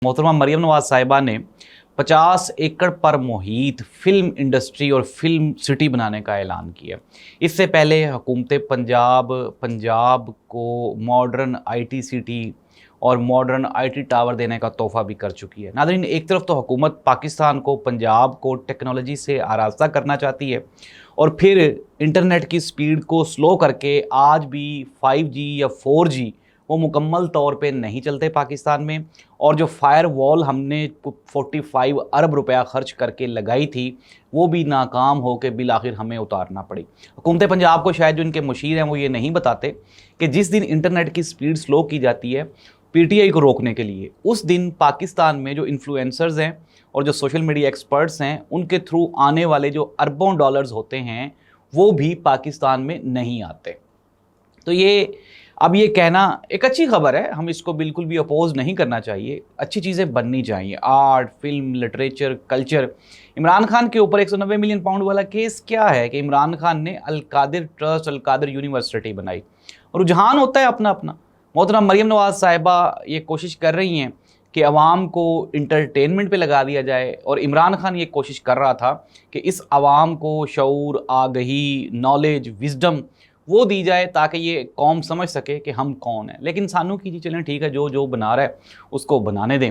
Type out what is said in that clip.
मोहतरमा मरियम नवाज साहिबा ने 50 एकड़ पर मुहित फिल्म इंडस्ट्री और फिल्म सिटी बनाने का ऐलान किया। इससे पहले हुकूमत पंजाब को मॉडर्न आईटी सिटी और मॉडर्न आईटी टावर देने का तोहफा भी कर चुकी है। नाज़रीन, एक तरफ तो हुकूमत पाकिस्तान को, पंजाब को टेक्नोलॉजी से आरास्ता करना चाहती है और फिर इंटरनेट की स्पीड को स्लो करके आज भी 5G या 4G वो मुकम्मल तौर पे नहीं चलते पाकिस्तान में, और जो फायर वॉल हमने 45 अरब रुपया खर्च करके लगाई थी वो भी नाकाम हो के बिल आखिर हमें उतारना पड़ी। हुकूमत पंजाब को शायद जो इनके मुशीर हैं वो ये नहीं बताते कि जिस दिन इंटरनेट की स्पीड स्लो की जाती है पीटीआई को रोकने के लिए, उस दिन पाकिस्तान में जो इन्फ्लुएंसर्स हैं और जो सोशल मीडिया एक्सपर्ट्स हैं उनके थ्रू आने वाले जो अरबों डॉलर्स होते हैं वो भी पाकिस्तान में नहीं आते। तो ये कहना एक अच्छी खबर है, हम इसको बिल्कुल भी अपोज नहीं करना चाहिए। अच्छी चीज़ें बननी चाहिए, art, film, literature, culture. Imran Khan के ऊपर 190 मिलियन पाउंड वाला केस क्या है कि इमरान खान ने अल-कादिर ट्रस्ट, अल-कादिर यूनिवर्सिटी बनाई। रुझान होता है अपना अपना। मोहतरमा मरियम नवाज साहिबा ये कोशिश कर रही हैं कि अवाम को इंटरटेनमेंट पे लगा दिया जाए, और इमरान खान ये कोशिश कर रहा था कि इस अवाम को शऊर, आगही, नॉलेज, विजडम वो दी जाए ताकि ये कौम समझ सके कि हम कौन हैं। लेकिन सानू की जी चलें ठीक है, जो बना रहा है उसको बनाने दें।